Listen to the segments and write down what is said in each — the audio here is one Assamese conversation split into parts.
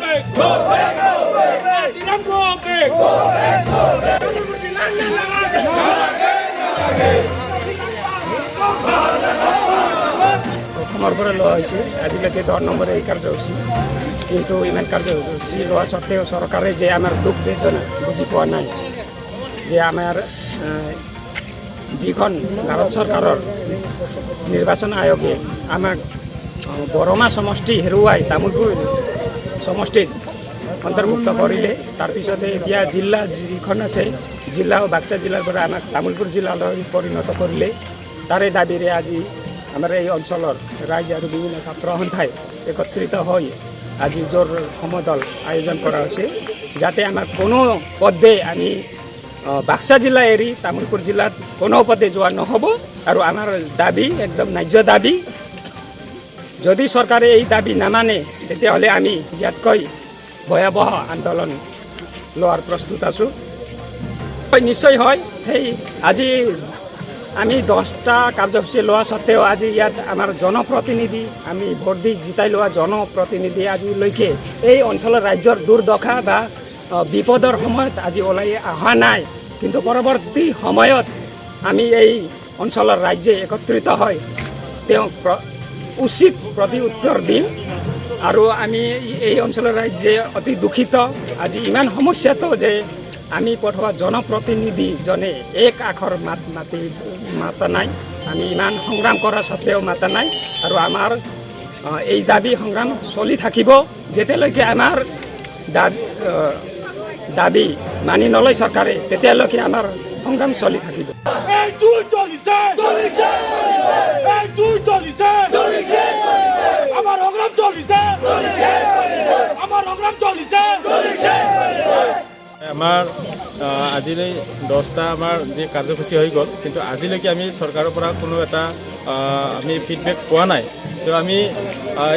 back. Go back. Go back. Go back. Go back. প্ৰথমৰ পৰা লোৱা হৈছে আজিলৈকে 10 নম্বৰে এই কাৰ্যসূচী কিন্তু ইমান কাৰ্যসূচী লোৱা সত্ত্বেও চৰকাৰে যে আমাৰ দুখ বেদনা বুজি পোৱা নাই যে আমাৰ যিখন ভাৰত চৰকাৰৰ নিৰ্বাচন আয়োগে আমাক বৰমা সমষ্টি হেৰুৱাই তামোলপুৰ সমষ্টিত অন্তৰ্ভুক্ত কৰিলে তাৰপিছতে এতিয়া জিলা যিখন আছে জিলা আৰু বাক্সা জিলাৰ পৰা আমাক তামোলপুৰ জিলালৈ পৰিণত কৰিলে তাৰে দাবীৰে আজি আমাৰ এই অঞ্চলৰ ৰাইজ আৰু বিভিন্ন ছাত্ৰ সন্থাই একত্ৰিত হৈ আজি জোৰ সমদল আয়োজন কৰা হৈছে যাতে আমাৰ কোনো পদে আমি বাক্সা জিলা এৰি তামোলপুৰ জিলাত কোনো পদে যোৱা নহ'ব আৰু আমাৰ দাবী একদম ন্যায্য দাবী যদি চৰকাৰে এই দাবী নামানে তেতিয়াহ'লে আমি ইয়াতকৈ ভয়াৱহ আন্দোলন লোৱাৰ প্ৰস্তুত আছোঁ নিশ্চয় হয় সেই আজি আমি 10টা কাৰ্যসূচী লোৱা সত্ত্বেও আজি ইয়াত আমাৰ জনপ্ৰতিনিধি আমি ভোট দি জিতাই লোৱা জনপ্ৰতিনিধি আজিলৈকে এই অঞ্চলৰ ৰাজ্যৰ দুৰ্দশা বা বিপদৰ সময়ত আজি ওলাই অহা নাই কিন্তু পৰৱৰ্তী সময়ত আমি এই অঞ্চলৰ ৰাইজে একত্ৰিত হয় তেওঁক উচিত প্ৰতি উত্তৰ দিম আৰু আমি এই অঞ্চলৰ ৰাইজে অতি দুখিত আজি ইমান সমস্যাটো যে আমি পঠোৱা জনপ্ৰতিনিধিজনে এক আখৰ মাতা নাই আমি ইমান সংগ্ৰাম কৰা সত্ত্বেও মাতা নাই আৰু আমাৰ এই দাবী সংগ্ৰাম চলি থাকিব যেতিয়ালৈকে আমাৰ দাবী মানি নলয় চৰকাৰে তেতিয়ালৈকে আমাৰ সংগ্ৰাম চলি থাকিব আমাৰ আজিলৈ 10টা আমাৰ যে কাৰ্যসূচী হৈ গ'ল কিন্তু আজিলৈকে আমি চৰকাৰৰ পৰা কোনো এটা আমি ফিডবেক পোৱা নাই তো আমি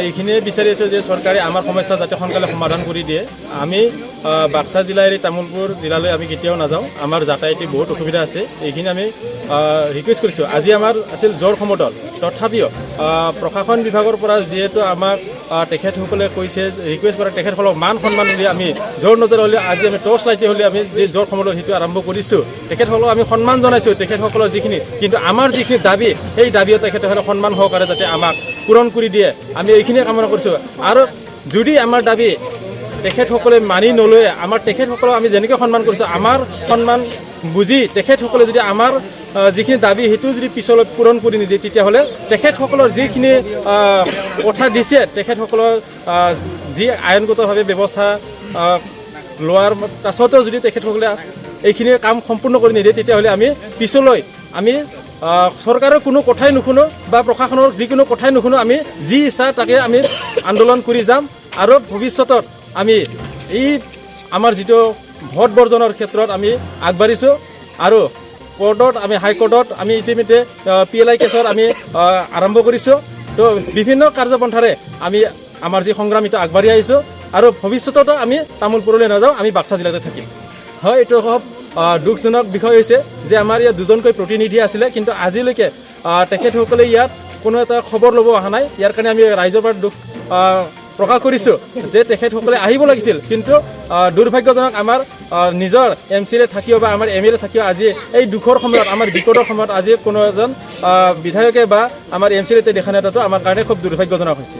এইখিনিয়ে বিচাৰি আছোঁ যে চৰকাৰে আমাৰ সমস্যা যাতে সোনকালে সমাধান কৰি দিয়ে আমি বাক্সা জিলা এৰি তামোলপুৰ জিলালৈ আমি কেতিয়াও নাযাওঁ আমাৰ যাতায়াতে বহুত অসুবিধা আছে এইখিনি আমি ৰিকুৱেষ্ট কৰিছোঁ আজি আমাৰ আছিল জোৰ সমদল তথাপিও প্ৰশাসন বিভাগৰ পৰা যিহেতু আমাক তেখেতসকলে কৈছে ৰিকুৱেষ্ট কৰা তেখেতসকলক মান সন্মান দি আমি জোৰ নজৰ হ'লে আজি আমি টৰ্চ লাইটে হ'লে আমি যি জোৰ সমদল সেইটো আৰম্ভ কৰিছোঁ তেখেতসকলক আমি সন্মান জনাইছোঁ তেখেতসকলৰ যিখিনি কিন্তু আমাৰ যিখিনি দাবী সেই দাবীও তেখেতসকলে সন্মান সহকাৰে যাতে আমাক পূৰণ কৰি দিয়ে আমি এইখিনিয়ে কামনা কৰিছোঁ আৰু যদি আমাৰ দাবী তেখেতসকলে মানি নলয় আমাৰ তেখেতসকলক আমি যেনেকৈ সন্মান কৰিছোঁ আমাৰ সন্মান বুজি তেখেতসকলে যদি আমাৰ যিখিনি দাবী সেইটো যদি পিছলৈ পূৰণ কৰি নিদিয়ে তেতিয়াহ'লে তেখেতসকলৰ যিখিনি কথা দিছে তেখেতসকলৰ যি আইনগতভাৱে ব্যৱস্থা লোৱাৰ পাছতো যদি তেখেতসকলে এইখিনি কাম সম্পূৰ্ণ কৰি নিদিয়ে তেতিয়াহ'লে আমি পিছলৈ আমি চৰকাৰৰ কোনো কথাই নুশুনো বা প্ৰশাসনৰ যিকোনো কথাই নুশুনো আমি যি ইচ্ছা তাকে আমি আন্দোলন কৰি যাম আৰু ভৱিষ্যতত আমি এই আমাৰ যিটো ভোট বৰ্জনৰ ক্ষেত্ৰত আমি আগবাঢ়িছোঁ আৰু কোৰ্টত আমি হাইকোৰ্টত আমি ইতিমধ্যে PLI কেছৰ আমি আৰম্ভ কৰিছোঁ তো বিভিন্ন কাৰ্যপন্থাৰে আমি আমাৰ যি সংগ্ৰাম এইটো আগবাঢ়ি আহিছোঁ আৰু ভৱিষ্যততো আমি তামোলপুৰলৈ নাযাওঁ আমি বাক্সা জিলাতে থাকিম হয় এইটো খুব দুখজনক বিষয় হৈছে যে আমাৰ ইয়াত দুজনকৈ প্ৰতিনিধি আছিলে কিন্তু আজিলৈকে তেখেতসকলে ইয়াত কোনো এটা খবৰ ল'ব অহা নাই ইয়াৰ কাৰণে আমি ৰাইজৰ পৰা দুখ প্ৰকাশ কৰিছোঁ যে তেখেতসকলে আহিব লাগিছিল কিন্তু দুৰ্ভাগ্যজনক আমাৰ নিজৰ MCLA থাকিও বা আমাৰ MLA থাকিও আজি এই দুখৰ সময়ত আমাৰ বিপদৰ সময়ত আজি কোনো এজন বিধায়কে বা আমাৰ MCLA দেখা নাপাতো আমাৰ কাৰণে খুব দুৰ্ভাগ্যজনক হৈছে